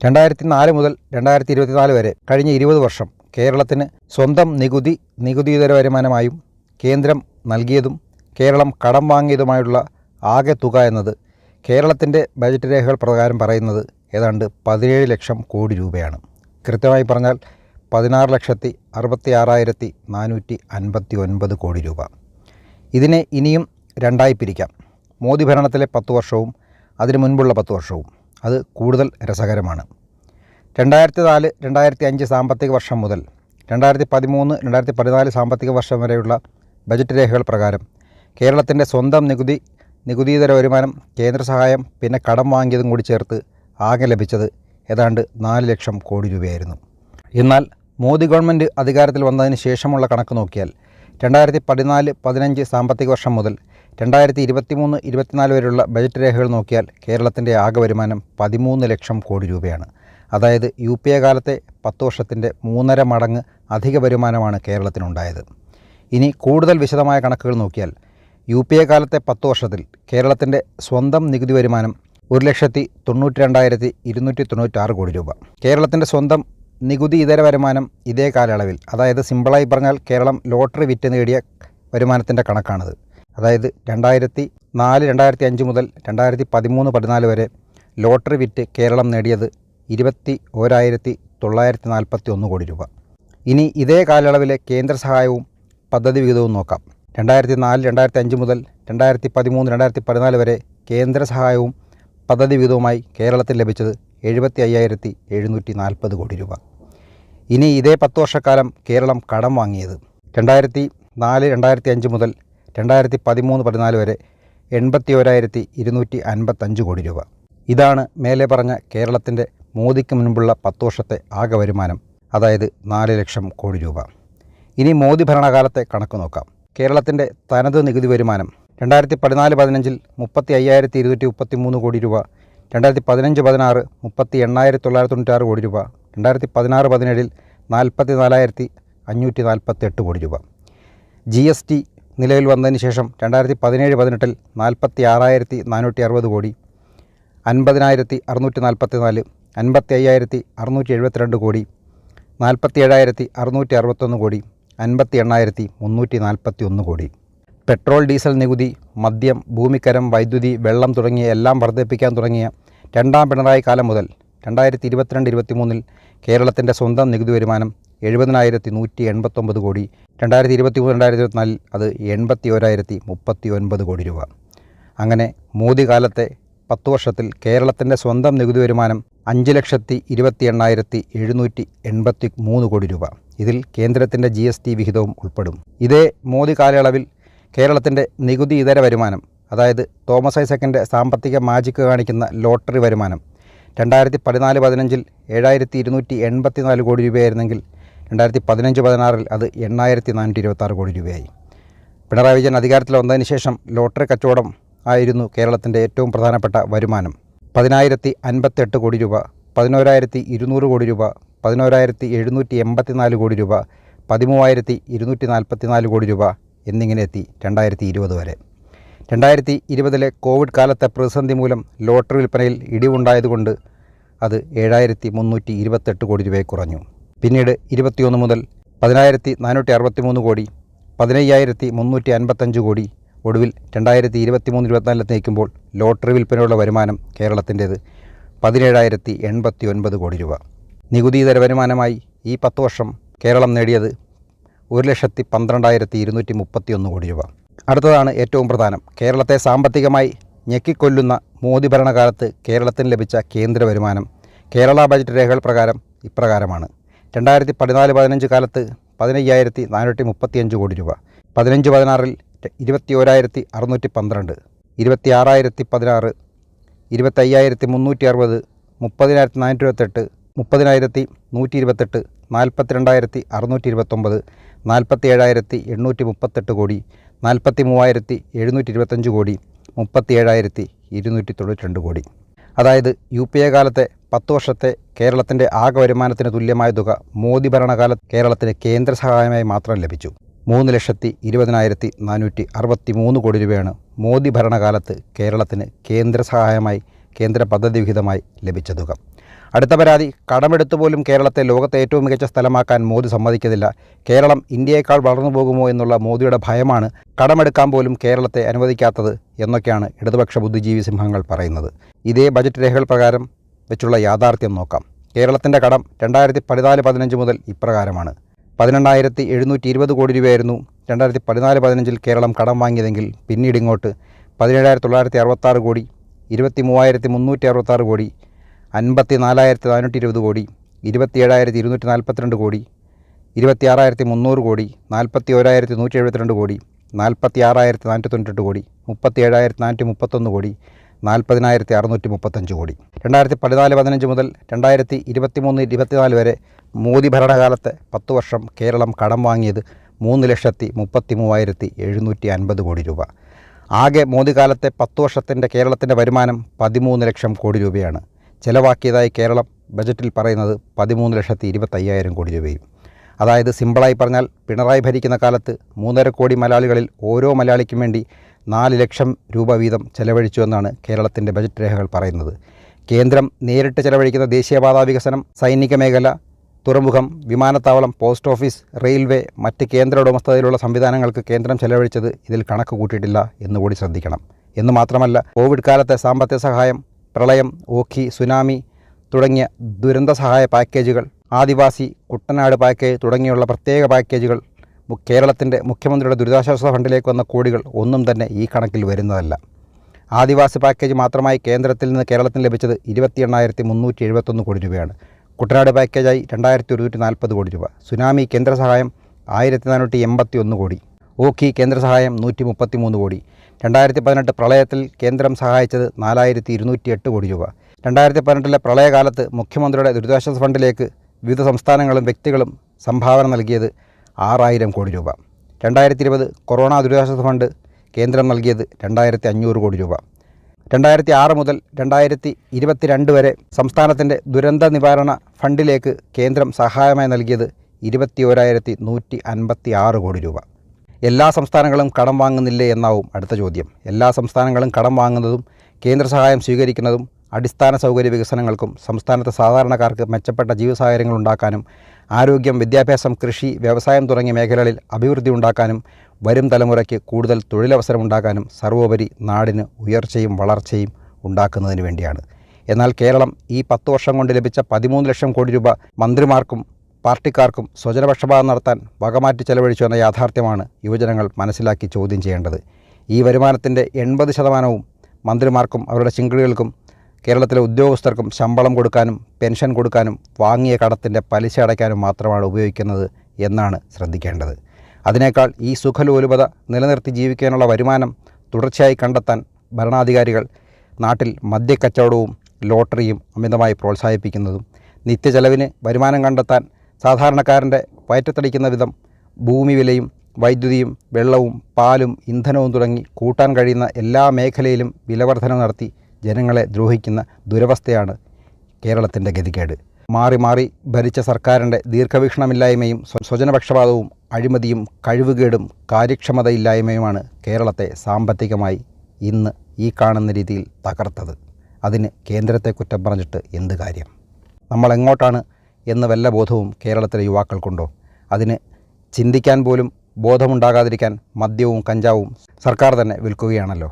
2004 മുതൽ 2024 വരെ കഴിഞ്ഞ 20 വർഷം കേരളത്തിന് സ്വന്തം നികുതിയിതര വരുമാനമായും കേന്ദ്രം നൽകിയതും കേരളം കടം വാങ്ങിയതുമായുള്ള ആകെ തുക എന്നത് കേരളത്തിൻ്റെ ബജറ്റ് രേഖകൾ പ്രകാരം പറയുന്നത് ഏതാണ്ട് 17 ലക്ഷം കോടി രൂപയാണ്. കൃത്യമായി പറഞ്ഞാൽ 16,66,459 കോടി രൂപ. ഇതിനെ ഇനിയും രണ്ടായി പിരിക്കാം. മോദി ഭരണത്തിലെ 10 വർഷവും അതിനു മുൻപുള്ള 10 വർഷവും. അത് കൂടുതൽ രസകരമാണ്. 2004-2005 സാമ്പത്തിക വർഷം മുതൽ 2013-2014 സാമ്പത്തിക വർഷം വരെയുള്ള ബജറ്റ് രേഖകൾ പ്രകാരം കേരളത്തിൻ്റെ സ്വന്തം നികുതിയിതര വരുമാനം, കേന്ദ്ര സഹായം, പിന്നെ കടം വാങ്ങിയതും കൂടി ചേർത്ത് ആകെ ലഭിച്ചത് ഏതാണ്ട് 4 ലക്ഷം കോടി രൂപയായിരുന്നു. എന്നാൽ മോദി ഗവൺമെൻറ് അധികാരത്തിൽ വന്നതിന് ശേഷമുള്ള കണക്ക് നോക്കിയാൽ 2014-15 സാമ്പത്തിക വർഷം മുതൽ 2023-24 വരെയുള്ള ബജറ്റ് രേഖകൾ നോക്കിയാൽ കേരളത്തിൻ്റെ ആകെ വരുമാനം 13 ലക്ഷം കോടി രൂപയാണ്. അതായത് UPA കാലത്തെ 10 വർഷത്തിൻ്റെ 3.5 മടങ്ങ് അധിക വരുമാനമാണ് കേരളത്തിനുണ്ടായത്. ഇനി കൂടുതൽ വിശദമായ കണക്കുകൾ നോക്കിയാൽ UPA കാലത്തെ 10 വർഷത്തിൽ കേരളത്തിൻ്റെ സ്വന്തം നികുതി വരുമാനം 1,92,296 കോടി രൂപ. കേരളത്തിൻ്റെ സ്വന്തം നികുതി ഇതര വരുമാനം ഇതേ കാലയളവിൽ, അതായത് സിമ്പിളായി പറഞ്ഞാൽ കേരളം ലോട്ടറി വിറ്റ് നേടിയ വരുമാനത്തിൻ്റെ കണക്കാണിത്. അതായത് 2004-2005 മുതൽ 2013-14 വരെ ലോട്ടറി വിറ്റ് കേരളം നേടിയത് 21,941 കോടി രൂപ. ഇനി ഇതേ കാലയളവിലെ കേന്ദ്ര സഹായവും പദ്ധതി വിഹിതവും നോക്കാം. 2004-2005 മുതൽ 2013-2014 വരെ കേന്ദ്ര സഹായവും പദ്ധതി വിഹിതവുമായി കേരളത്തിൽ ലഭിച്ചത് 75,740 കോടി രൂപ. ഇനി ഇതേ 10 വർഷക്കാലം കേരളം കടം വാങ്ങിയത് 2004-2005 മുതൽ 2013-14 വരെ 81,255 കോടി രൂപ. ഇതാണ് മേലെ പറഞ്ഞ കേരളത്തിൻ്റെ മോദിക്ക് മുൻപുള്ള 10 വർഷത്തെ ആകെ വരുമാനം, അതായത് 4 ലക്ഷം കോടി രൂപ. ഇനി മോദി ഭരണകാലത്തെ കണക്ക് നോക്കാം. കേരളത്തിൻ്റെ തനത് നികുതി വരുമാനം 2014-15 35,233 കോടി രൂപ, 2015-16 38,996 കോടി രൂപ, 2016-17 44,548 കോടി രൂപ. GST നിലവിൽ വന്നതിന് ശേഷം 2017-18 46,460 കോടി, 50,644, 55,672 കോടി, 47,661 കോടി, 58,341 കോടി. പെട്രോൾ ഡീസൽ നികുതി, മദ്യം, ഭൂമിക്കരം, വൈദ്യുതി, വെള്ളം തുടങ്ങിയ എല്ലാം വർദ്ധിപ്പിക്കാൻ തുടങ്ങിയ രണ്ടാം പിണറായി കാലം മുതൽ 2022-23 കേരളത്തിൻ്റെ സ്വന്തം നികുതി വരുമാനം 70,189 കോടി, 2023-2024 അത് 81,039 കോടി രൂപ. അങ്ങനെ മോദി കാലത്തെ 10 വർഷത്തിൽ കേരളത്തിൻ്റെ സ്വന്തം നികുതി വരുമാനം 5,28,783 കോടി രൂപ. ഇതിൽ കേന്ദ്രത്തിൻ്റെ GST വിഹിതവും ഉൾപ്പെടും. ഇതേ മോദി കാലയളവിൽ കേരളത്തിൻ്റെ നികുതി ഇതര വരുമാനം, അതായത് തോമസ് ഐസക്കിൻ്റെ സാമ്പത്തിക മാജിക്ക് കാണിക്കുന്ന ലോട്ടറി വരുമാനം 2014-15 7,284 കോടി രൂപയായിരുന്നെങ്കിൽ 2015-16 അത് 8,426 കോടി രൂപയായി. പിണറായി വിജയൻ അധികാരത്തിൽ വന്നതിന് ശേഷം ലോട്ടറി കച്ചവടം ആയിരുന്നു കേരളത്തിൻ്റെ ഏറ്റവും പ്രധാനപ്പെട്ട വരുമാനം. 10,058 കോടി രൂപ, 11,200 കോടി രൂപ, 11,784 കോടി രൂപ, 13,244 കോടി രൂപ എന്നിങ്ങനെ എത്തി 2020 വരെ. 2020 കോവിഡ് കാലത്തെ പ്രതിസന്ധി മൂലം ലോട്ടറി വിൽപ്പനയിൽ ഇടിവുണ്ടായതുകൊണ്ട് അത് 7,328 കോടി രൂപയെ കുറഞ്ഞു. പിന്നീട് 21 മുതൽ 10,463 കോടി, 15,355 കോടി, ഒടുവിൽ 2023-24 നയിക്കുമ്പോൾ ലോട്ടറി വിൽപ്പനയുള്ള വരുമാനം കേരളത്തിൻ്റേത് 17,089 കോടി രൂപ. നികുതിയിതര വരുമാനമായി ഈ 10 വർഷം കേരളം നേടിയത് 1,12,231 കോടി രൂപ. അടുത്തതാണ് ഏറ്റവും പ്രധാനം. കേരളത്തെ സാമ്പത്തികമായി ഞെക്കിക്കൊല്ലുന്ന മോദി ഭരണകാലത്ത് കേരളത്തിന് ലഭിച്ച കേന്ദ്ര വരുമാനം കേരള ബജറ്റ് രേഖകൾ പ്രകാരം ഇപ്രകാരമാണ്. 2014-15 കാലത്ത് 15,435 കോടി രൂപ, 15-16 21,612, 26,016, 25,360, 30,428, 30,128, 42,629, 47,838 കോടി, 43,725 കോടി, 37,292 കോടി. അതായത് UPA കാലത്തെ 10 വർഷത്തെ കേരളത്തിൻ്റെ ആകെ വരുമാനത്തിന് തുല്യമായ തുക മോദി ഭരണകാലത്ത് കേരളത്തിന് കേന്ദ്ര സഹായമായി മാത്രം ലഭിച്ചു. 3,20,463 കോടി രൂപയാണ് മോദി ഭരണകാലത്ത് കേരളത്തിന് കേന്ദ്ര സഹായമായി, കേന്ദ്ര പദ്ധതി വിഹിതമായി ലഭിച്ച തുക. അടുത്ത പരാതി, കടമെടുത്തു പോലും കേരളത്തെ ലോകത്തെ ഏറ്റവും മികച്ച സ്ഥലമാക്കാൻ മോദി സമ്മതിക്കുന്നില്ല. കേരളം ഇന്ത്യയേക്കാൾ വളർന്നു പോകുമോ എന്നുള്ള മോദിയുടെ ഭയമാണ് കടമെടുക്കാൻ പോലും കേരളത്തെ അനുവദിക്കാത്തത് എന്നൊക്കെയാണ് ഇടതുപക്ഷ ബുദ്ധിജീവി സിംഹങ്ങൾ പറയുന്നത്. ഇതേ ബജറ്റ് രേഖകൾ പ്രകാരം വെച്ചുള്ള യാഥാർത്ഥ്യം നോക്കാം. കേരളത്തിൻ്റെ കടം 2014-15 മുതൽ ഇപ്രകാരമാണ്. 18,720 കോടി രൂപയായിരുന്നു 2014-15 കേരളം കടം വാങ്ങിയതെങ്കിൽ പിന്നീട് ഇങ്ങോട്ട് 17,966 കോടി, 23,366 കോടി, 54,420 കോടി, 27,242 കോടി, 26,300 കോടി, 41,172 കോടി, 46,498 കോടി, 37,431 കോടി, 40,635 കോടി. 2014-15 മുതൽ 2023-24 വരെ മോദി ഭരണകാലത്തെ 10 വർഷം കേരളം കടം വാങ്ങിയത് 3,33,750 കോടി രൂപ. ആകെ മോദി കാലത്തെ 10 വർഷത്തിൻ്റെ കേരളത്തിൻ്റെ വരുമാനം 13 ലക്ഷം കോടി രൂപയാണ്. ചെലവാക്കിയതായി കേരളം ബജറ്റിൽ പറയുന്നത് 13,25,000 കോടി രൂപയും. അതായത് സിമ്പിളായി പറഞ്ഞാൽ പിണറായി ഭരിക്കുന്ന കാലത്ത് 3.5 കോടി മലയാളികളിൽ ഓരോ മലയാളിക്കും വേണ്ടി 4 ലക്ഷം രൂപ വീതം ചെലവഴിച്ചു എന്നാണ് കേരളത്തിൻ്റെ ബജറ്റ് രേഖകൾ പറയുന്നത്. കേന്ദ്രം നേരിട്ട് ചെലവഴിക്കുന്ന ദേശീയപാതാ വികസനം, സൈനിക മേഖല, തുറമുഖം, വിമാനത്താവളം, പോസ്റ്റ് ഓഫീസ്, റെയിൽവേ, മറ്റ് കേന്ദ്ര ഉടമസ്ഥതയിലുള്ള സംവിധാനങ്ങൾക്ക് കേന്ദ്രം ചെലവഴിച്ചത് ഇതിൽ കണക്ക് കൂട്ടിയിട്ടില്ല എന്നുകൂടി ശ്രദ്ധിക്കണം. എന്ന് മാത്രമല്ല, കോവിഡ് കാലത്തെ സാമ്പത്തിക സഹായം, പ്രളയം, ഓഖി, സുനാമി തുടങ്ങിയ ദുരന്ത സഹായ പാക്കേജുകൾ, ആദിവാസി, കുട്ടനാട് പാക്കേജ് തുടങ്ങിയുള്ള പ്രത്യേക പാക്കേജുകൾ, കേരളത്തിൻ്റെ മുഖ്യമന്ത്രിയുടെ ദുരിതാശ്വാസ ഫണ്ടിലേക്ക് വന്ന കോടികൾ ഒന്നും തന്നെ ഈ കണക്കിൽ വരുന്നതല്ല. ആദിവാസി പാക്കേജ് മാത്രമായി കേന്ദ്രത്തിൽ നിന്ന് കേരളത്തിന് ലഭിച്ചത് 28,371 കോടി രൂപയാണ്. കുട്ടനാട് പാക്കേജായി 2,140 കോടി രൂപ. സുനാമി കേന്ദ്ര സഹായം 1,481 കോടി. ഓഖി കേന്ദ്ര സഹായം 133 കോടി. 2018 പ്രളയത്തിൽ കേന്ദ്രം സഹായിച്ചത് 4,208 കോടി രൂപ. 2018 പ്രളയകാലത്ത് മുഖ്യമന്ത്രിയുടെ ദുരിതാശ്വാസ ഫണ്ടിലേക്ക് വിവിധ സംസ്ഥാനങ്ങളും വ്യക്തികളും സംഭാവന നൽകിയത് 6,000 കോടി രൂപ. 2020 കൊറോണ ദുരിതാശ്വാസ ഫണ്ട് കേന്ദ്രം നൽകിയത് 2,500 കോടി രൂപ. 2006 മുതൽ 2022 വരെ സംസ്ഥാനത്തിൻ്റെ ദുരന്ത നിവാരണ ഫണ്ടിലേക്ക് കേന്ദ്രം സഹായമായി നൽകിയത് 21,156 കോടി രൂപ. എല്ലാ സംസ്ഥാനങ്ങളും കടം വാങ്ങുന്നില്ലേ എന്നാവും അടുത്ത ചോദ്യം. എല്ലാ സംസ്ഥാനങ്ങളും കടം വാങ്ങുന്നതും കേന്ദ്ര സഹായം സ്വീകരിക്കുന്നതും അടിസ്ഥാന സൗകര്യ വികസനങ്ങൾക്കും സംസ്ഥാനത്തെ സാധാരണക്കാർക്ക് മെച്ചപ്പെട്ട ജീവിതസാഹചര്യങ്ങൾ ഉണ്ടാക്കാനും ആരോഗ്യം, വിദ്യാഭ്യാസം, കൃഷി, വ്യവസായം തുടങ്ങിയ മേഖലകളിൽ അഭിവൃദ്ധി ഉണ്ടാക്കാനും വരും തലമുറയ്ക്ക് കൂടുതൽ തൊഴിലവസരമുണ്ടാക്കാനും സർവോപരി നാടിന് ഉയർച്ചയും വളർച്ചയും ഉണ്ടാക്കുന്നതിന് വേണ്ടിയാണ്. എന്നാൽ കേരളം ഈ 10 വർഷം കൊണ്ട് ലഭിച്ച 13 ലക്ഷം കോടി രൂപ മന്ത്രിമാർക്കും പാർട്ടിക്കാർക്കും സ്വജനപക്ഷപാതം നടത്താൻ വകമാറ്റി ചെലവഴിച്ചു എന്ന യാഥാർത്ഥ്യമാണ് യുവജനങ്ങൾ മനസ്സിലാക്കി ചോദ്യം ചെയ്യേണ്ടത്. ഈ വരുമാനത്തിൻ്റെ 80% മന്ത്രിമാർക്കും അവരുടെ ചിങ്കിടികൾക്കും കേരളത്തിലെ ഉദ്യോഗസ്ഥർക്കും ശമ്പളം കൊടുക്കാനും പെൻഷൻ കൊടുക്കാനും വാങ്ങിയ കടത്തിൻ്റെ പലിശ അടയ്ക്കാനും മാത്രമാണ് ഉപയോഗിക്കുന്നത് എന്നാണ് ശ്രദ്ധിക്കേണ്ടത്. അതിനേക്കാൾ ഈ സുഖലോലുപത നിലനിർത്തി ജീവിക്കാനുള്ള വരുമാനം തുടർച്ചയായി കണ്ടെത്താൻ ഭരണാധികാരികൾ നാട്ടിൽ മദ്യക്കച്ചവടവും ലോട്ടറിയും അമിതമായി പ്രോത്സാഹിപ്പിക്കുന്നതും നിത്യചെലവിന് വരുമാനം കണ്ടെത്താൻ സാധാരണക്കാരൻ്റെ വയറ്റത്തടിക്കുന്ന വിധം ഭൂമി വിലയും വൈദ്യുതിയും വെള്ളവും പാലും ഇന്ധനവും തുടങ്ങി കൂട്ടാൻ കഴിയുന്ന എല്ലാ മേഖലയിലും വിലവർധന നടത്തി ജനങ്ങളെ ദ്രോഹിക്കുന്ന ദുരവസ്ഥയാണ് കേരളത്തിൻ്റെ ഗതികേട്. മാറി മാറി ഭരിച്ച സർക്കാരിൻ്റെ ദീർഘവീക്ഷണമില്ലായ്മയും സ്വജനപക്ഷപാതവും അഴിമതിയും കഴിവുകേടും കാര്യക്ഷമതയില്ലായ്മയുമാണ് കേരളത്തെ സാമ്പത്തികമായി ഇന്ന് ഈ കാണുന്ന രീതിയിൽ തകർത്തത്. അതിന് കേന്ദ്രത്തെ കുറ്റം പറഞ്ഞിട്ട് എന്ത് കാര്യം? നമ്മളെങ്ങോട്ടാണ് എന്ന വല്ല ബോധവും കേരളത്തിലെ യുവാക്കൾക്കുണ്ടോ? അതിന് ചിന്തിക്കാൻ പോലും ബോധമുണ്ടാകാതിരിക്കാൻ മദ്യവും കഞ്ചാവും സർക്കാർ തന്നെ വിൽക്കുകയാണല്ലോ.